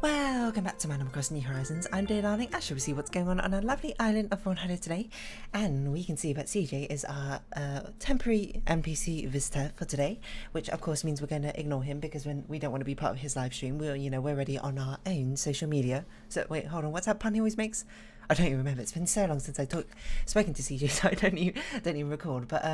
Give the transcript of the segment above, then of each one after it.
Welcome back to Animal Crossing New Horizons. I'm Dear Darling. I shall see what's going on our lovely island of Fawnhallow today. And we can see that CJ is our temporary NPC visitor for today, which of course means we're going to ignore him because we don't want to be part of his live stream. We're already on our own social media. So wait, hold on. What's that pun he always makes? I don't even remember. It's been so long since I spoken to CJ, so I don't even recall. But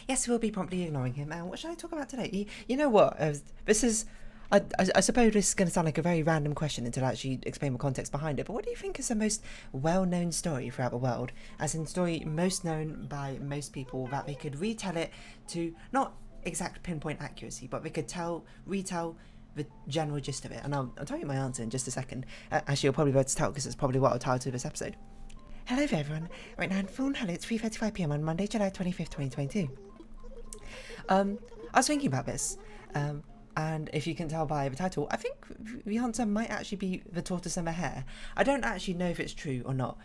yes, we'll be promptly ignoring him. And what should I talk about today? You know what? This is. I suppose this is going to sound like a very random question until I actually explain the context behind it, but what do you think is the most well-known story throughout the world, as in story most known by most people, that they could retell it to, not exact pinpoint accuracy, but they could retell the general gist of it? And I'll tell you my answer in just a second. Actually, you'll probably be able to tell because it's probably what I'll title this episode. Hello there everyone, right now in Fawnhallow, it's 3:35 PM on Monday, July 25th, 2022. I was thinking about this, and if you can tell by the title, I think the answer might actually be the tortoise and the hare. I don't actually know if it's true or not,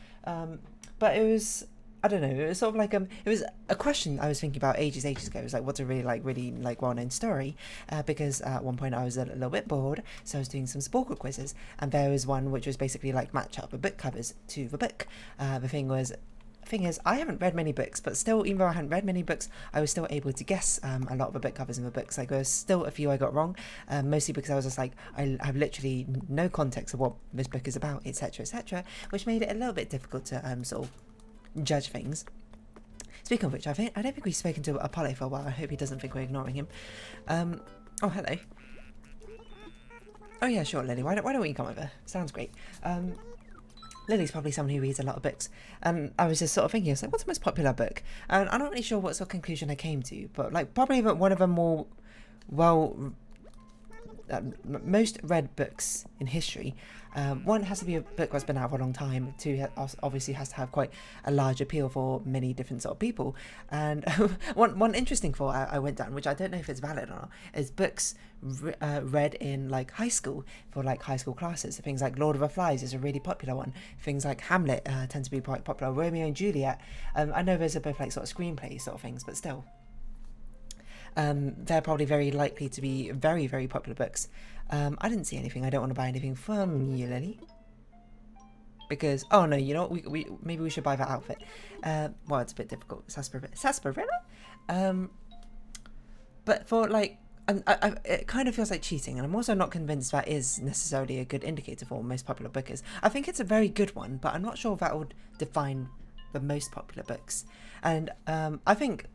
but it was, I don't know, it was sort of like, it was a question I was thinking about ages ago. It was like, what's a really well-known story, because at one point I was a little bit bored, so I was doing some Sporkle quizzes, and there was one which was basically like match up the book covers to the book. The thing is, I haven't read many books, but still, even though I hadn't read many books, I was still able to guess a lot of the book covers in the books. Like, there was still a few I got wrong, mostly because I was just like, I have literally no context of what this book is about, etc., which made it a little bit difficult to sort of judge things. Speaking of which, I don't think we've spoken to Apollo for a while. I hope he doesn't think we're ignoring him. Oh, hello. Oh yeah, sure, Lily. Why don't you come over? Sounds great. Lily's probably someone who reads a lot of books, and I was just sort of thinking, I was like, what's the most popular book? And I'm not really sure what sort of conclusion I came to, but like probably one of the more most read books in history. One has to be a book that's been out for a long time. Two obviously has to have quite a large appeal for many different sort of people. And one interesting thought I went down, which I don't know if it's valid or not, is books read in like high school for like high school classes. Things like Lord of the Flies is a really popular one. Things like Hamlet tend to be quite popular. Romeo and Juliet. I know those are both like sort of screenplay sort of things, but still. They're probably very likely to be very, very popular books. I didn't see anything. I don't want to buy anything from you, Lily. Because, oh no, you know what? Maybe we should buy that outfit. Well, it's a bit difficult. Sarsaparilla? But for like, it kind of feels like cheating, and I'm also not convinced that is necessarily a good indicator for most popular bookers. I think it's a very good one, but I'm not sure if that would define the most popular books. And I think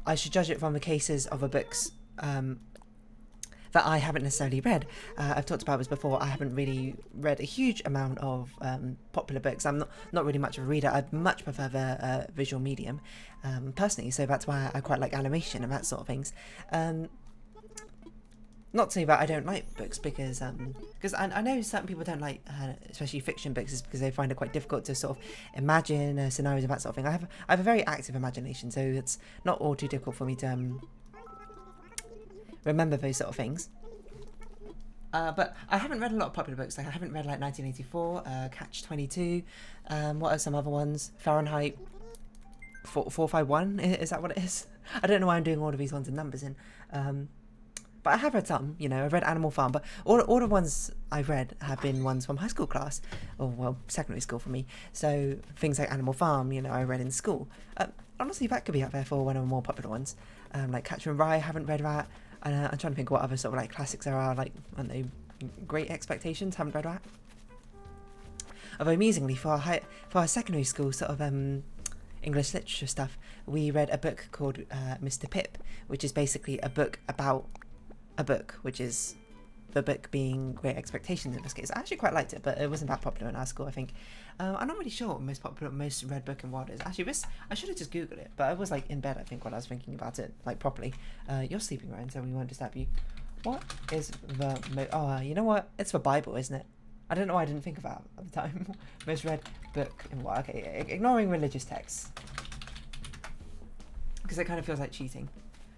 I should judge it from the cases of the books that I haven't necessarily read. I've talked about this before. I haven't really read a huge amount of popular books. I'm not really much of a reader. I much prefer the visual medium personally, so that's why I quite like animation and that sort of things. Not to say that I don't like books, because I know certain people don't like, especially fiction books, is because they find it quite difficult to sort of imagine scenarios and that sort of thing. I have a very active imagination, so it's not all too difficult for me to remember those sort of things. But I haven't read a lot of popular books. Like, I haven't read like 1984, Catch 22. What are some other ones? Fahrenheit 451. Is that what it is? I don't know why I'm doing all of these ones and numbers in. But I have read some, I've read Animal Farm, but all the ones I've read have been ones from high school class, or well, secondary school for me. So things like Animal Farm, I read in school. Honestly, that could be up there for one of the more popular ones. Like Catcher in Rye, I haven't read that. And I'm trying to think what other sort of like classics there are, like, I don't know, Great Expectations, haven't read that. Although amusingly, for our secondary school sort of English literature stuff, we read a book called Mr. Pip, which is basically a book about a book, which is the book being Great Expectations in this case. I actually quite liked it, but it wasn't that popular in our school, I think. I'm not really sure what most read book in the world is. Actually, I should have just googled it, but I was like in bed, I think, while I was thinking about it, like properly. You're sleeping, Ryan, so we won't disturb you. What is the you know what? It's the Bible, isn't it? I don't know why I didn't think of that at the time. Most read book in what? Okay, ignoring religious texts, because it kind of feels like cheating.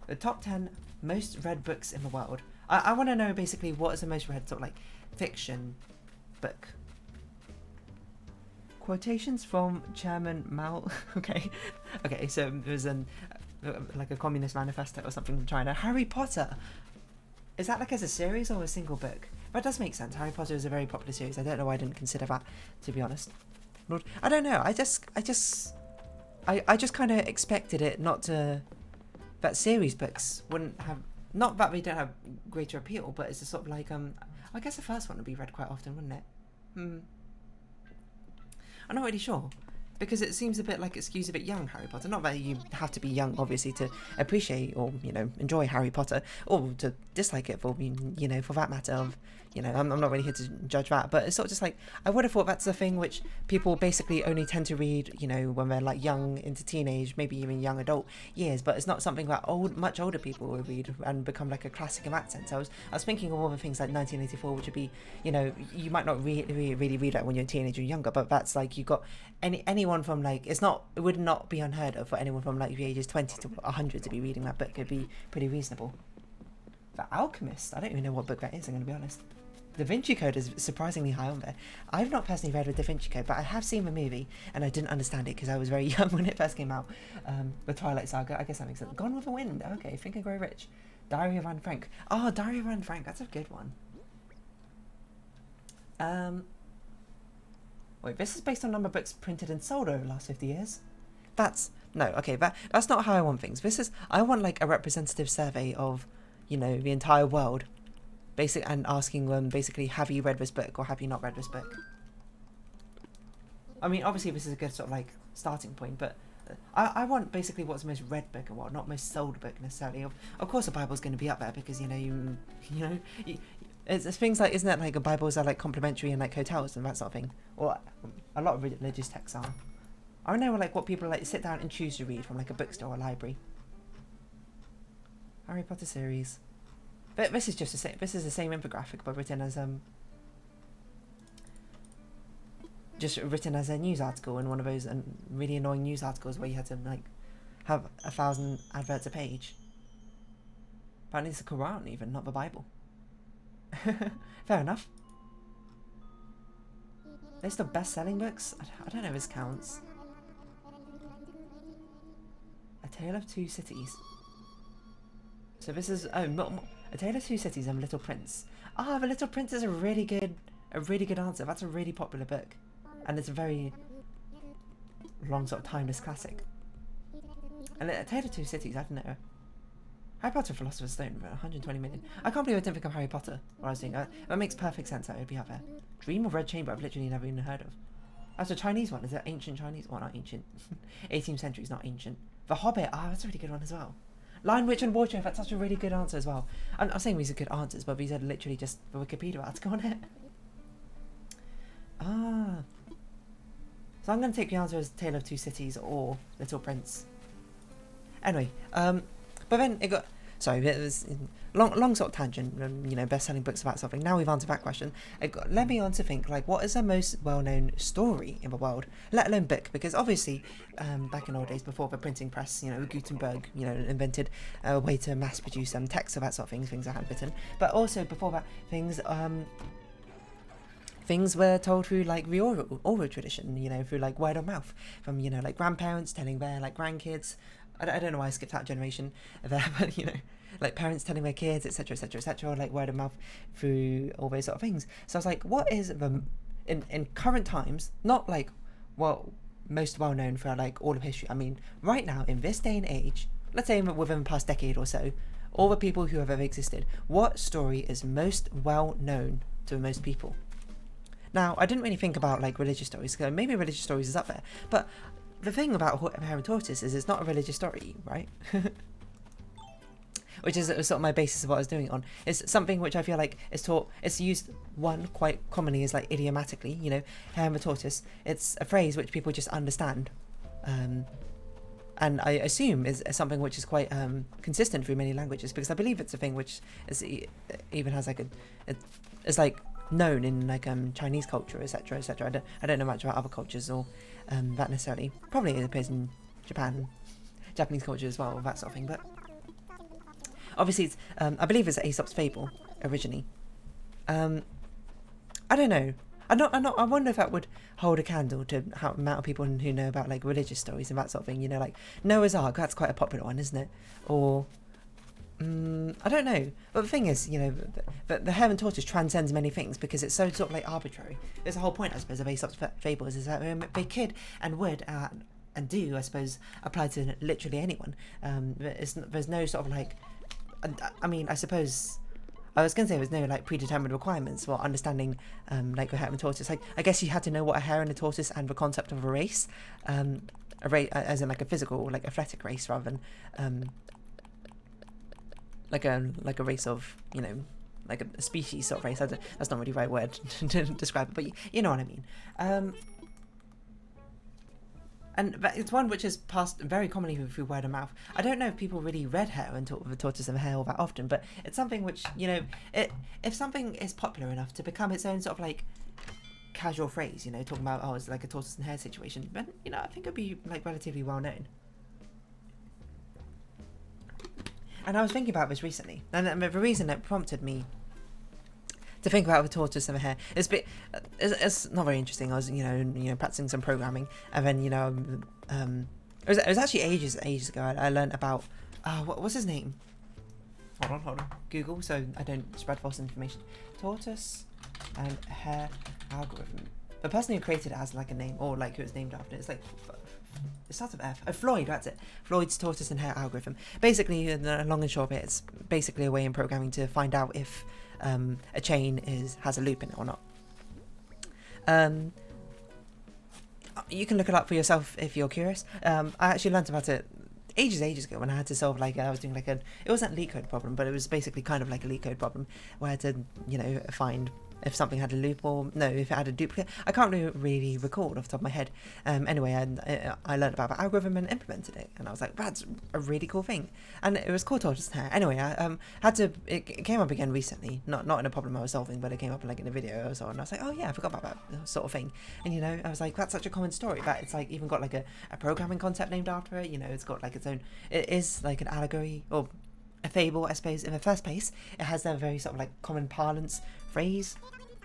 The top 10 most read books in the world. I want to know basically what is the most read sort of like fiction book. Quotations from Chairman Mao. Okay, so there's like a communist manifesto or something from China. Harry Potter. Is that like as a series or a single book? That does make sense. Harry Potter is a very popular series. I don't know why I didn't consider that, to be honest. I don't know. I just kind of expected it not to. That series books wouldn't have. Not that they don't have greater appeal, but it's a sort of like I guess the first one would be read quite often, wouldn't it? I'm not really sure. Because it seems a bit like it skews a bit young, Harry Potter. Not that you have to be young, obviously, to appreciate or, enjoy Harry Potter, or to dislike it for, for that matter of, I'm not really here to judge that, but it's sort of just like, I would have thought that's the thing which people basically only tend to read, when they're like young into teenage, maybe even young adult years, but it's not something that much older people will read and become like a classic in that sense. I was thinking of all the things like 1984, which would be, you might not really read that when you're a teenager or younger, but that's like, you got anyone from like, it would not be unheard of for anyone from like the ages 20 to 100 to be reading that book. It'd be pretty reasonable. The Alchemist, I don't even know what book that is, I'm going to be honest. Da Vinci Code is surprisingly high on there. I've not personally read the Da Vinci Code, but I have seen the movie, and I didn't understand it because I was very young when it first came out. The Twilight Saga, I guess that makes sense. Gone with the Wind, okay, Think and Grow Rich. Diary of Anne Frank. Oh, Diary of Anne Frank, that's a good one. Wait, this is based on number of books printed and sold over the last 50 years? That's not how I want things. I want like a representative survey of, the entire world. And asking them basically, have you read this book or have you not read this book? I mean, obviously this is a good sort of like starting point, but I want basically what's the most read book or what, not most sold book necessarily. Of course the Bible's going to be up there because, it's things like, isn't it like Bibles are like complimentary in like hotels and that sort of thing? Or a lot of religious texts are. I know like what people like sit down and choose to read from like a bookstore or library. Harry Potter series. But this is just the same. This is the same infographic, but written as just written as a news article in one of those really annoying news articles where you had to like have 1,000 adverts a page. Apparently it's the Quran, even not the Bible. Fair enough. List of best-selling books. I don't know if this counts. A Tale of Two Cities. So this is A Tale of Two Cities and Little Prince. The Little Prince is a really good answer. That's a really popular book, and it's a very long sort of timeless classic. And A Tale of Two Cities, I don't know. Harry Potter Philosopher's Stone, 120 million. I can't believe I didn't think of Harry Potter while I was doing that. That makes perfect sense that it would be up there. Dream of Red Chamber, I've literally never even heard of. That's a Chinese one. Is it ancient Chinese? Well, not ancient. 18th century is not ancient. The Hobbit, that's a really good one as well. Lion, Witch and Wardrobe, that's such a really good answer as well. I'm saying these are good answers, but these are literally just the Wikipedia article on it. So I'm going to take the answer as Tale of Two Cities or Little Prince. Anyway, but then it got... Sorry, it was long sort of tangent, best-selling books about something. Now we've answered that question. It led me on to think, like, what is the most well-known story in the world, let alone book? Because obviously, back in old days, before the printing press, Gutenberg, invented a way to mass-produce text or that sort of things are handwritten. But also, before that, things were told through, like, the oral tradition, through, like, word of mouth, from, like, grandparents telling their, like, grandkids. I don't know why I skipped that generation there, but, like parents telling their kids, etc., etc., etc., or like word of mouth through all those sort of things. So I was like, what is in current times, not like, most well known for like all of history. I mean, right now, in this day and age, let's say within the past decade or so, all the people who have ever existed, what story is most well known to most people? Now, I didn't really think about like religious stories, because maybe religious stories is up there, but the thing about Hare and Tortoise is it's not a religious story, right? Which is sort of my basis of what I was doing it on. It's something which I feel like is taught, it's used, quite commonly as like idiomatically, Hare and the Tortoise. It's a phrase which people just understand. And I assume is something which is quite consistent through many languages, because I believe it's a thing which is, even has like it's like known in like Chinese culture, etc., etc. I don't know much about other cultures or that necessarily. Probably it appears in Japanese culture as well, that sort of thing. But obviously, it's I believe it's Aesop's fable originally. I don't know. I wonder if that would hold a candle to how amount of people who know about like religious stories and that sort of thing. Like Noah's Ark. That's quite a popular one, isn't it? Or I don't know. But the thing is, you know, the hare and tortoise transcends many things because it's so sort of like arbitrary. There's the whole point, I suppose, of Aesop's fables is that they could and would and do, I suppose, apply to literally anyone. There's no sort of like, I mean, I suppose. I was going to say there's no like predetermined requirements for understanding like a hare and tortoise. Like I guess you had to know what a hare and a tortoise and the concept of a race, as in like a physical, like athletic race rather than like a race of, you know, like a species sort of race. That's not really the right word to describe it, but you know what I mean. And it's one which is passed very commonly through word of mouth. I don't know if people really read Hare and the Tortoise and Hare all that often, but it's something which, you know, if something is popular enough to become its own sort of like casual phrase, you know, talking about, oh, it's like a tortoise and hare situation, then, you know, I think it'd be like relatively well known. And I was thinking about this recently, and the reason that prompted me to think about the tortoise and the hare it's not very interesting. I was, you know, practicing some programming, and then, you know, it was actually ages ago. I learned about what's his name? Hold on. Google, so I don't spread false information. Tortoise and hare algorithm. The person who created it has like a name, or like who it's named after. It's like, it starts with F. Oh, Floyd, that's it. Floyd's tortoise and hare algorithm. Basically, the long and short of it, it's basically a way in programming to find out if a chain has a loop in it or not. You can look it up for yourself if you're curious. I actually learnt about it ages ago when I had to solve, like, I was doing like it wasn't a LeetCode problem, but it was basically kind of like a LeetCode problem where I had to, you know, find if something had a loop or no, if it had a duplicate. I can't really recall off the top of my head. Anyway, I learned about the algorithm and implemented it, and I was like, that's a really cool thing. And it was called Tortoise and Hare. Anyway, I had to. It came up again recently, not in a problem I was solving, but it came up like in a video I saw, and I was like, oh yeah, I forgot about that sort of thing. And, you know, I was like, that's such a common story that it's like even got like a programming concept named after it. You know, it's got like its own. It is like an allegory or a fable, I suppose. In the first place, it has their very sort of like common parlance phrase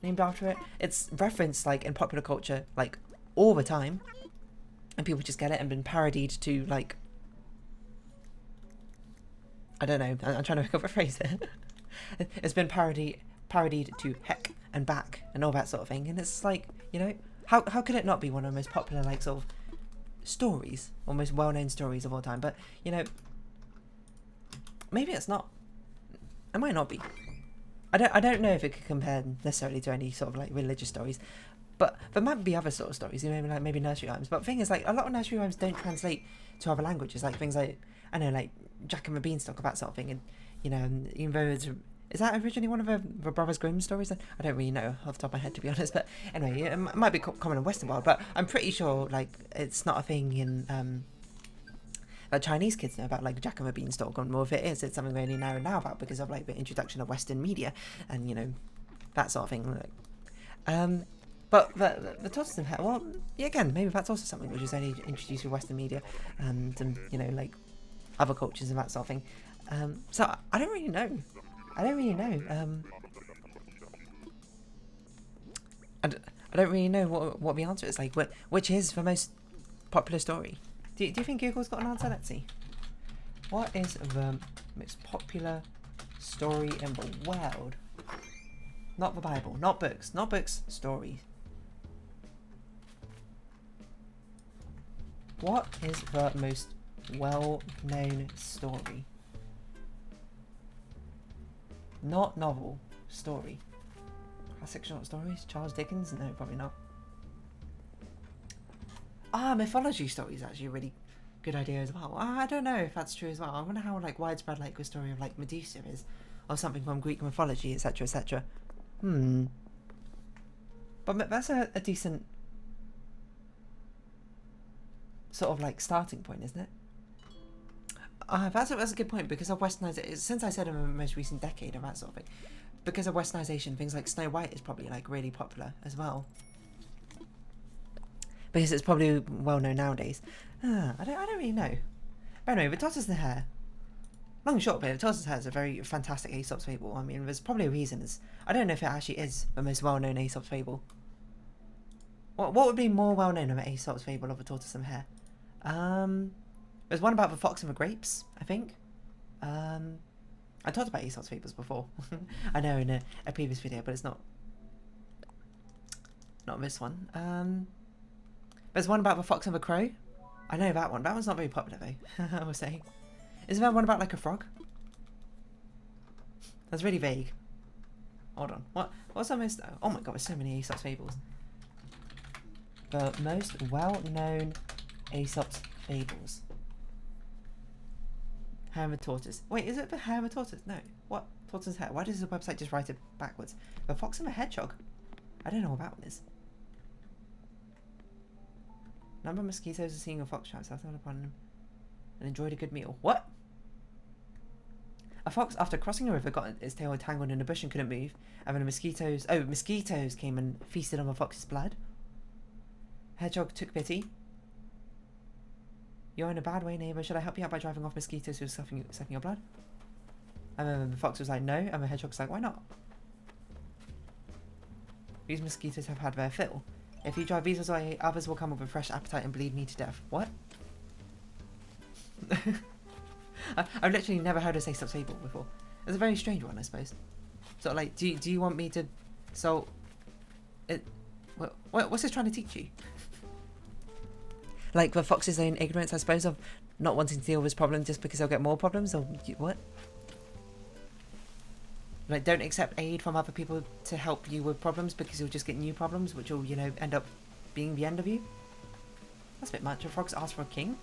named after it. It's referenced like in popular culture like all the time, and people just get it and been parodied to like, I don't know, I'm trying to make up a phrase here. It's been parodied to heck and back and all that sort of thing, and it's like, you know, how could it not be one of the most popular like sort of stories, or most well-known stories of all time? But, you know, maybe it's not. It might not be. I don't know if it could compare necessarily to any sort of like religious stories, but there might be other sort of stories, you know, like maybe nursery rhymes. But the thing is, like, a lot of nursery rhymes don't translate to other languages, like things like, I know, like Jack and the Beanstalk, or that sort of thing. And, you know, even though is that originally one of the Brothers Grimm stories? I don't really know off the top of my head, to be honest. But anyway, it might be common in Western world, but I'm pretty sure like it's not a thing in that Chinese kids know about, like Jack and the Beanstalk. And more if it is, it's something we only know now about because of like the introduction of Western media and, you know, that sort of thing. Like, but the tortoise and hare, well, yeah, again, maybe that's also something which is only introduced through Western media and you know, like other cultures and that sort of thing. So I don't really know. I don't really know what the answer is. Like, which is the most popular story? Do you think Google's got an answer? Let's see. What is the most popular story in the world? Not the Bible, not books, stories. What is the most well-known story? Not novel, story. Classic short stories? Charles Dickens? No, probably not. Mythology stories actually a really good idea as well. I don't know if that's true as well. I wonder how like widespread like the story of like Medusa is, or something from Greek mythology, etc., etc. But that's a decent sort of like starting point, isn't it? That's a good point, because of westernization. Since I said in the most recent decade and that sort of thing, because of westernization, things like Snow White is probably like really popular as well, because it's probably well known nowadays. I don't really know. But anyway, the Tortoise and the Hare. Long and short of it, the Tortoise and the Hare is a very fantastic Aesop's fable. I mean, there's probably a reason. I don't know if it actually is the most well known Aesop's fable. What would be more well known of an Aesop's fable of the Tortoise and the Hare? There's one about the fox and the grapes, I think. I talked about Aesop's Fables before. I know in a previous video, but it's not this one. There's one about the fox and the crow. I know that one. That one's not very popular though. I would say. Isn't there one about like a frog? That's really vague. Hold on. What's the most? Oh my god, there's so many Aesop's Fables. The most well-known Aesop's Fables. Hare and the Tortoise. Wait, is it the Hare and the Tortoise? No. What? Tortoise Hare? Why does the website just write it backwards? The Fox and the Hedgehog? I don't know what that one is. Number of mosquitoes are seeing a fox trap sat upon them and enjoyed a good meal. What? A fox, after crossing a river, got its tail entangled in a bush and couldn't move. And then the mosquitoes... Oh, mosquitoes came and feasted on the fox's blood. Hedgehog took pity. You're in a bad way, neighbour. Should I help you out by driving off mosquitoes who are sucking your blood? And then the fox was like, no. And the hedgehog was like, why not? These mosquitoes have had their fill. If you drive these away, others will come with a fresh appetite and bleed me to death. What? I've literally never heard of Aesop's Fable before. It's a very strange one, I suppose. So, like, do you want me to... So... What's this trying to teach you? Like the fox's own ignorance, I suppose, of not wanting to deal with his problem just because they'll get more problems, or what? Like, don't accept aid from other people to help you with problems because you'll just get new problems, which will, you know, end up being the end of you. That's a bit much. A frog's asked for a king?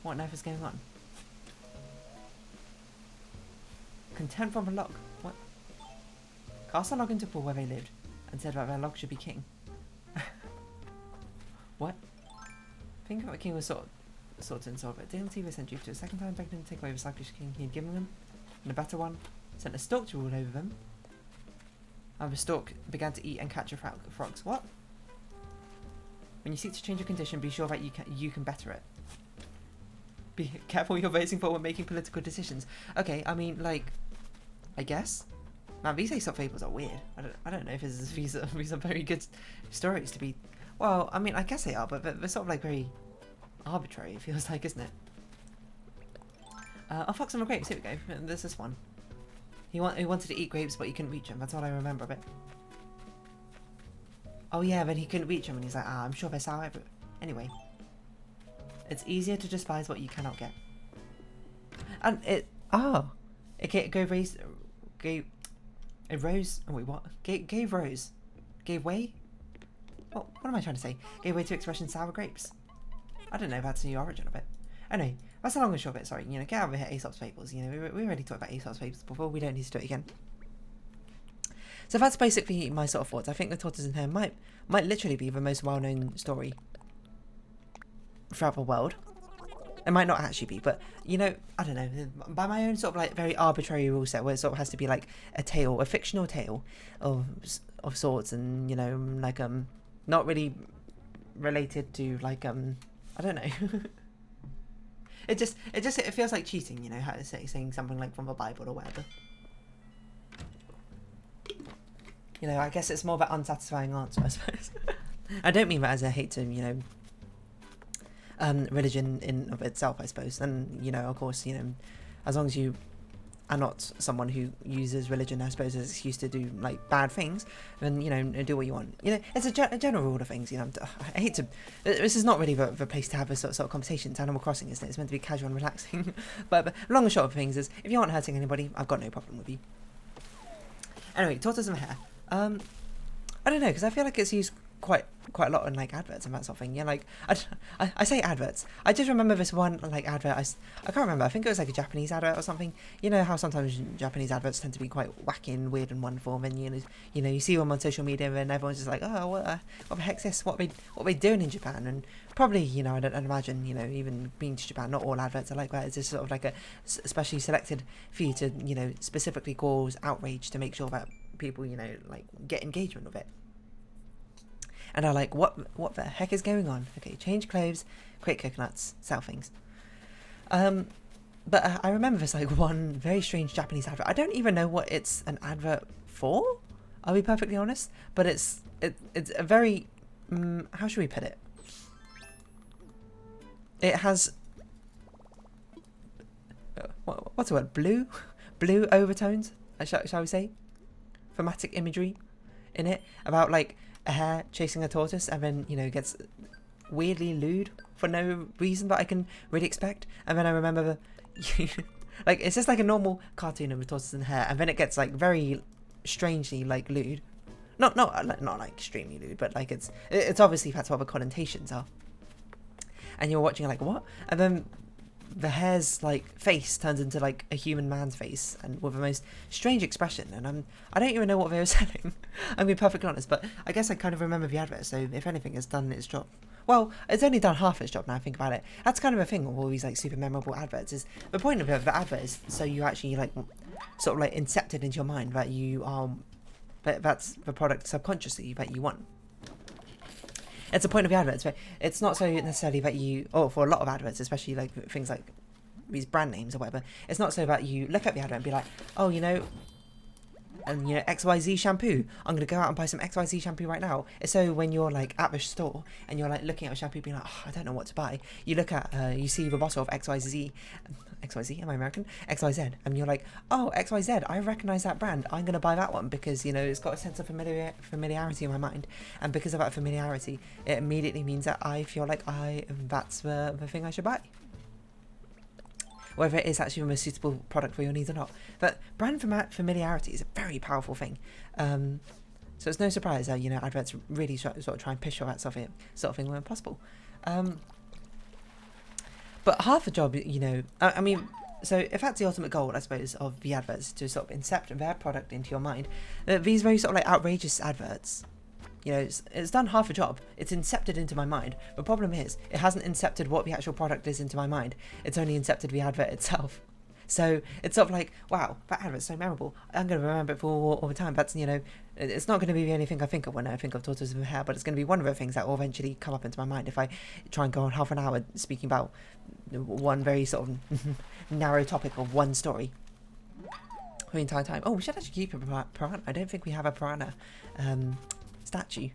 What on earth is going on? Content from a log. What? Cast a log into pool where they lived and said that their log should be king. What? Think that the king was sort and solve it. Didn't he sent you to a second time, begged him to take away the sluggish king he had given them, and a better one sent a stork to rule over them. And the stork began to eat and catch frogs. What? When you seek to change a condition, be sure that you can better it. Be careful what you're voting for when making political decisions. Okay, I mean, like, I guess. Man, these Aesop Fables are weird. I don't know if these are very good stories to be. Well, I mean, I guess they are, but they're sort of like very arbitrary, it feels like, isn't it? A fox and the grapes, here we go. There's this one. He wanted to eat grapes, but he couldn't reach them. That's all I remember of it. Oh yeah, then he couldn't reach them, and he's like, I'm sure they're sour. But anyway, it's easier to despise what you cannot get. And it gave way. What am I trying to say? Gave way to expression sour grapes. I don't know if that's the origin of it. Anyway, that's the long and short of it. Sorry, you know, get out of here, Aesop's Fables. You know, we already talked about Aesop's Fables before. We don't need to do it again. So that's basically my sort of thoughts. I think the Tortoise and Hare might literally be the most well-known story throughout the world. It might not actually be, but you know, I don't know. By my own sort of like very arbitrary rule set, where it sort of has to be like a tale, a fictional tale of sorts, and you know, like not really related to like I don't know. it feels like cheating, you know, how to say saying something like from the Bible or whatever. You know, I guess it's more of an unsatisfying answer, I suppose. I don't mean that as a hate to, you know, religion in of itself, I suppose. And, you know, of course, you know, as long as you are not someone who uses religion, I suppose, as an excuse to do, like, bad things, then, you know, do what you want. You know, it's a general rule of things, you know. I hate to... This is not really the place to have a sort of conversation. It's Animal Crossing, isn't it? It's meant to be casual and relaxing. but long and short of things is, if you aren't hurting anybody, I've got no problem with you. Anyway, Tortoise and Hare. I don't know, because I feel like it's used quite a lot in like adverts and that sort of thing. Yeah, like I say adverts. I just remember this one like advert. I can't remember. I think it was like a Japanese advert or something. You know how sometimes Japanese adverts tend to be quite wacky and weird in one form, and you know you see them on social media and everyone's just like, oh, what the heck's this? What are they doing in Japan? And probably, you know, I'd imagine, you know, even being to Japan, not all adverts are like that. It's just sort of like a specially selected for you to, you know, specifically cause outrage to make sure that people, you know, like get engagement with it. And are like, what the heck is going on? Okay, change clothes, create coconuts, sell things. But I remember this like one very strange Japanese advert. I don't even know what it's an advert for. I'll be perfectly honest. But it's a very how should we put it? It has what's the word? Blue overtones, shall we say? Thematic imagery in it about like a hare chasing a tortoise and then, you know, gets weirdly lewd for no reason that I can really expect. And then I remember like it's just like a normal cartoon of a tortoise and hare, and then it gets like very strangely like lewd. Not like extremely lewd, but like it's obviously that's what the connotations are. And you're watching like, what? And then the hare's like face turns into like a human man's face, and with the most strange expression, and I don't even know what they were selling. I'm being perfectly honest, but I guess I kind of remember the advert, so if anything, it's done its job. Well, it's only done half its job now I think about it. That's kind of a thing of all these like super memorable adverts, is the point of the advert is so you actually like sort of like incept it into your mind that you are, that's the product subconsciously that you want. It's the point of the adverts, but it's not so necessarily that you, or for a lot of adverts, especially like things like these brand names or whatever, it's not so that you look at the advert and be like, oh, you know, and you know, XYZ shampoo, I'm going to go out and buy some XYZ shampoo right now. It's so when you're like at the store and you're like looking at a shampoo being like, oh, I don't know what to buy, you look at, you see the bottle of XYZ, am I American? XYZ, and you're like, oh, XYZ, I recognise that brand, I'm going to buy that one because, you know, it's got a sense of familiarity in my mind, and because of that familiarity, it immediately means that I feel like that's the thing I should buy. Whether it is actually the most suitable product for your needs or not. But brand familiarity is a very powerful thing. So it's no surprise that, you know, adverts really sort of try and push for that sort of thing when possible. But half the job, you know, I mean, so if that's the ultimate goal, I suppose, of the adverts, to sort of incept their product into your mind, these very sort of like outrageous adverts, you know, it's done half a job. It's incepted into my mind. The problem is, it hasn't incepted what the actual product is into my mind. It's only incepted the advert itself. So it's sort of like, wow, that advert's so memorable. I'm going to remember it for all the time. That's, you know, it's not going to be the only thing I think of when I think of Tortoise and Hare, but it's going to be one of the things that will eventually come up into my mind if I try and go on half an hour speaking about one very sort of narrow topic of one story for the entire time. Oh, we should actually keep a piranha. I don't think we have a piranha statue.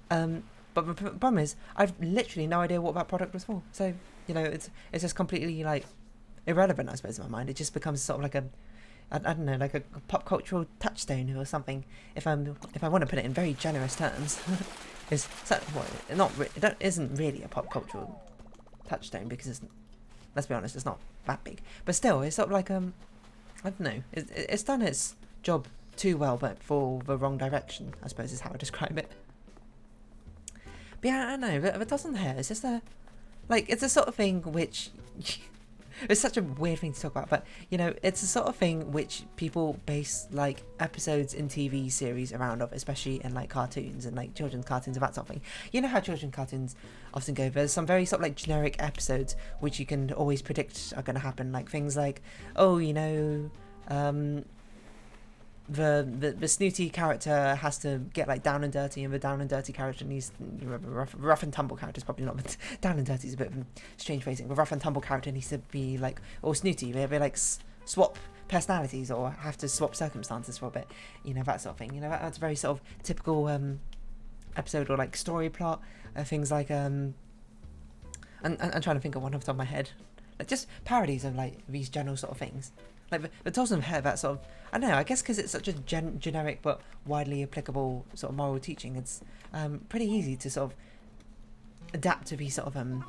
But the problem is, I've literally no idea what that product was for. So, you know, it's just completely like irrelevant, I suppose, in my mind. It just becomes sort of like I don't know, like a pop cultural touchstone or something. If I want to put it in very generous terms, it isn't really a pop cultural touchstone because it's, let's be honest, it's not that big. But still, it's sort of like I don't know, it's done its job too well, but for the wrong direction, I suppose is how I describe it. But yeah, I don't know, but Tortoise and Hare, it's just it's a sort of thing which, it's such a weird thing to talk about, but, you know, it's a sort of thing which people base, like, episodes in TV series around of, especially in, like, cartoons and, like, children's cartoons and that sort of thing. You know how children's cartoons often go, there's some very sort of, like, generic episodes which you can always predict are going to happen, like, things like, oh, you know, the snooty character has to get like down and dirty, and the down and dirty character needs, rough and tumble character is probably not, but down and dirty is a bit of a strange phrasing. The rough and tumble character needs to be like, or snooty, they like swap personalities or have to swap circumstances for a bit, you know, that sort of thing. You know, that's a very sort of typical episode or like story plot. Things like I'm trying to think of one off the top of my head, like just parodies of like these general sort of things. Like the Tortoise and Hare, that sort of, I don't know, I guess because it's such a generic but widely applicable sort of moral teaching, it's pretty easy to sort of adapt to be sort of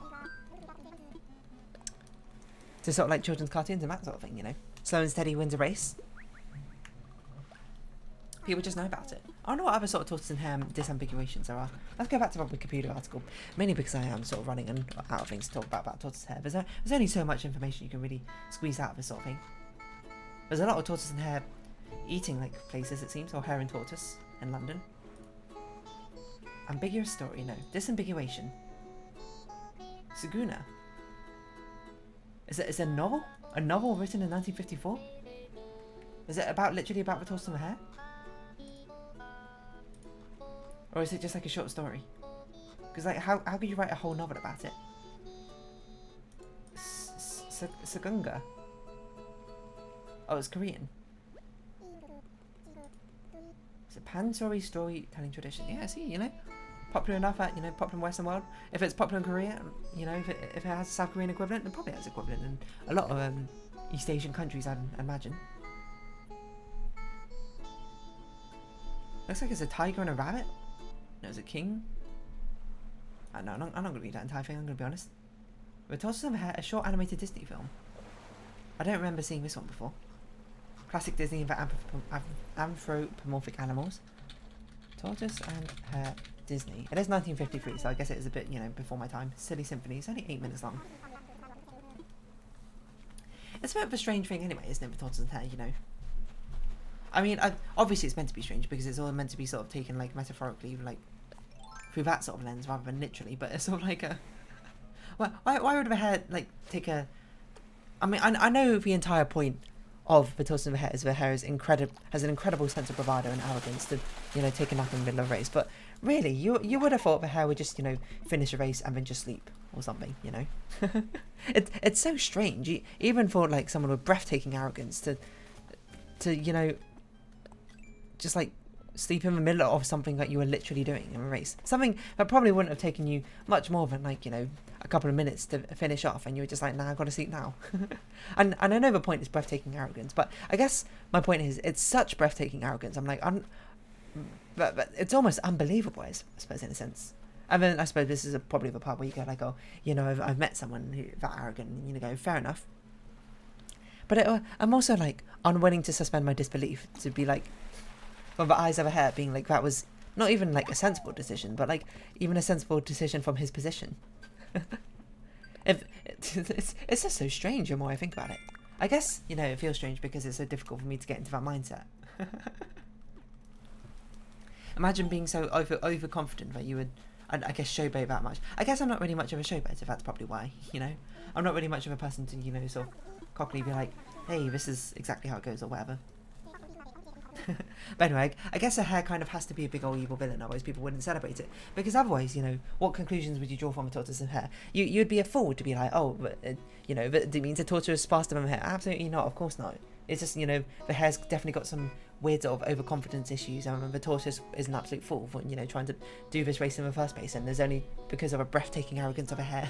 to sort of like children's cartoons and that sort of thing, you know. Slow and steady wins a race. People just know about it. I don't know what other sort of Tortoise and Hare disambiguations there are. Let's go back to the Wikipedia article, mainly because I am sort of running out of things to talk about Tortoise and Hare. There's only so much information you can really squeeze out of this sort of thing. There's a lot of Tortoise and Hare eating like places, it seems, or Hare and Tortoise in London. Ambiguous story, no. Disambiguation. Saguna. Is it a novel? A novel written in 1954? Is it literally about the Tortoise and the Hare? Or is it just like a short story? Because like, how could you write a whole novel about it? Sagunga. Oh, it's Korean. It's a pan-storytelling tradition. Yeah, see, you know. popular enough at, you know, popular in Western world. If it's popular in Korea, you know, if it has a South Korean equivalent, it probably has equivalent in a lot of East Asian countries, I'd imagine. Looks like it's a tiger and a rabbit. No, it's a king. No, I'm not going to read that entire thing, I'm going to be honest. The Tortoise and Hare, a short animated Disney film. I don't remember seeing this one before. Classic Disney about anthropomorphic animals. Tortoise and Hare, Disney. It is 1953, so I guess it is a bit, you know, before my time. Silly Symphony. It's only 8 minutes long. It's a bit of a strange thing anyway, isn't it, with Tortoise and Hare, you know? I mean, obviously it's meant to be strange because it's all meant to be sort of taken, like, metaphorically, like, through that sort of lens rather than literally, but it's sort of like a... Why would a hare, like, take a... I mean, I know the entire point of the Tortoise and the Hare is the hare is has an incredible sense of bravado and arrogance to, you know, take a nap in the middle of a race, but really, you would have thought the hare would just, you know, finish a race and then just sleep or something, you know? It's so strange, even for, like, someone with breathtaking arrogance to you know, just, like, sleep in the middle of something that you were literally doing in a race. Something that probably wouldn't have taken you much more than, like, you know, a couple of minutes to finish off, and you were just like, nah, I've got to sleep now. and I know the point is breathtaking arrogance, but I guess my point is it's such breathtaking arrogance. I'm like, but it's almost unbelievable, I suppose, in a sense. And then I suppose this is probably the part where you go like, oh, you know, I've met someone who that arrogant, and you know, go, fair enough. But I'm also, like, unwilling to suspend my disbelief, to be like, from the eyes of a hare, being like, that was not even, like, a sensible decision, but, like, even a sensible decision from his position. It's just so strange the more I think about it. I guess, you know, it feels strange because it's so difficult for me to get into that mindset. Imagine being so overconfident that you would, I guess, showboat that much. I guess I'm not really much of a showboat, if that's probably why, you know. I'm not really much of a person to, you know, sort of cockily be like, hey, this is exactly how it goes, or whatever. But anyway, I guess a hare kind of has to be a big old evil villain, otherwise people wouldn't celebrate it. Because otherwise, you know, what conclusions would you draw from a tortoise and hare? You'd be a fool to be like, oh, but, you know, but it means a tortoise is faster than a hare. Absolutely not, of course not. It's just, you know, the hare's definitely got some weird sort of overconfidence issues, and the tortoise is an absolute fool for, you know, trying to do this race in the first place, and there's only because of a breathtaking arrogance of a hare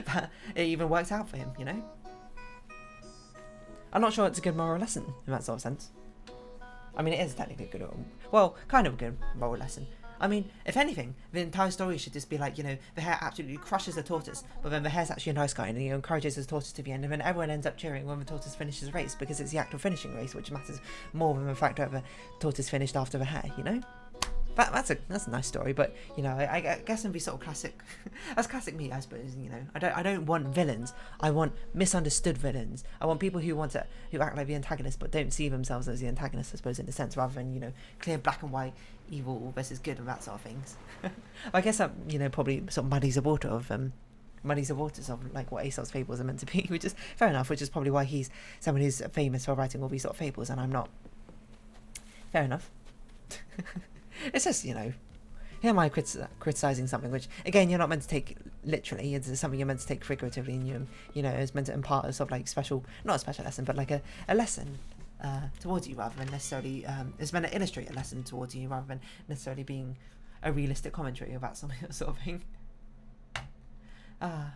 that it even works out for him, you know? I'm not sure it's a good moral lesson in that sort of sense. I mean, it is technically a good, well, kind of a good moral lesson. I mean, if anything, the entire story should just be like, you know, the hare absolutely crushes the tortoise, but then the hare's actually a nice guy and he encourages the tortoise to the end, and then everyone ends up cheering when the tortoise finishes the race, because it's the act of finishing the race which matters more than the fact that the tortoise finished after the hare, you know? That's a nice story, but, you know, I guess it'd be sort of classic. That's classic me, I suppose. You know, I don't want villains. I want misunderstood villains. I want people who act like the antagonist but don't see themselves as the antagonist, I suppose, in a sense, rather than, you know, clear black and white evil versus good and that sort of things. I guess that, you know, probably sort of muddies the waters of like what Aesop's fables are meant to be, which is fair enough. Which is probably why he's someone who's famous for writing all these sort of fables, and I'm not. Fair enough. It's just, you know, here am I criticising something which, again, you're not meant to take literally. It's something you're meant to take figuratively, and you know, it's meant to impart a sort of like not a special lesson, but like a lesson towards you, rather than necessarily, it's meant to illustrate a lesson towards you, rather than necessarily being a realistic commentary about something, sort of thing. I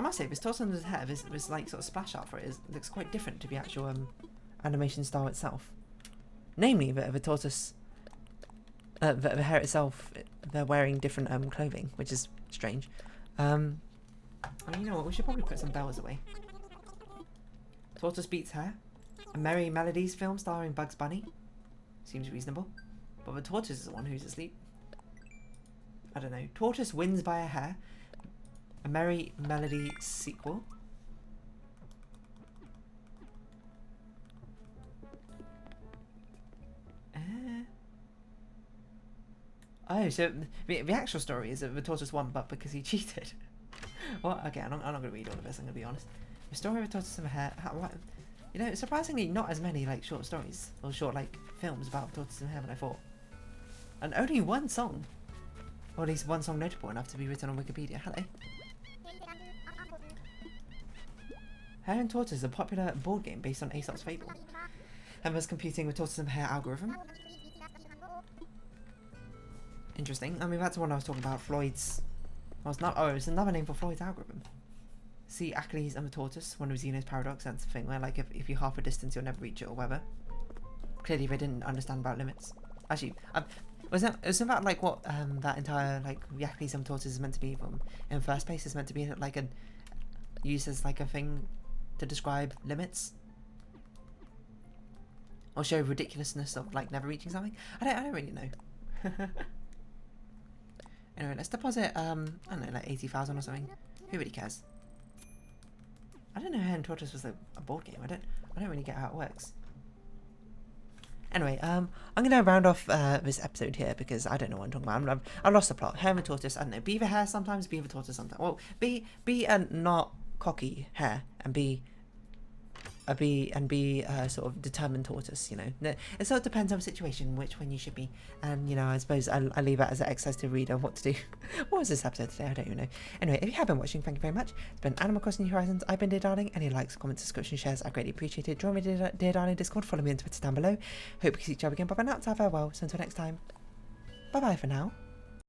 must say, this Tortoise and Hare, this like sort of splash art for it looks quite different to the actual animation style itself. Namely, the tortoise, the hare itself, they're wearing different clothing, which is strange. I mean, you know what? We should probably put some bells away. Tortoise beats Hare, a Merry Melodies film starring Bugs Bunny. Seems reasonable, but the tortoise is the one who's asleep. I don't know. Tortoise wins by a hare. A Merry Melody sequel. Oh, so the actual story is that the tortoise won, but because he cheated. Well, okay, I'm not going to read all of this, I'm going to be honest. The story of the tortoise and the hare. You know, surprisingly, not as many like short stories or short like films about the tortoise and the hare than I thought. And only one song, or at least one song notable enough to be written on Wikipedia. Hello. Hare and Tortoise is a popular board game based on Aesop's fable, and was competing with Tortoise and the Hare algorithm. interesting. I mean, that's the one I was talking about, Floyd's... Well, it's not... Oh, it's another name for Floyd's algorithm. See, Achilles and the Tortoise, one of Zeno's paradox. That's the thing where, like, if you half a distance, you'll never reach it or whatever. Clearly, they didn't understand about limits. Actually, was it about, like, what that entire, like, the Achilles and the Tortoise is meant to be from? In the first place, it's meant to be, like, used as, like, a thing to describe limits? Or show ridiculousness of, like, never reaching something? I don't really know. Anyway, let's deposit, I don't know, like 80,000 or something. Who really cares? I don't know how Hare and Tortoise was a board game. I don't really get how it works. Anyway, I'm gonna round off this episode here because I don't know what I'm talking about. I lost the plot. Hare and Tortoise. I don't know. Be the hare sometimes. Be the tortoise sometimes. Well, be a not cocky hare and be sort of determined tortoise. You know, it sort of depends on the situation which one you should be. And you know, I suppose I leave that as an exercise to read on what to do. What was this episode today? I don't even know. Anyway, if you have been watching, thank you very much. It's been Animal Crossing New Horizons. I've been Dear Darling. Any likes, comments, subscriptions, shares, I greatly appreciate it. Join me Dear Darling Discord. Follow me on Twitter down below. Hope we can see each other again. Bye bye now. It's our farewell. So until next time. Bye bye for now.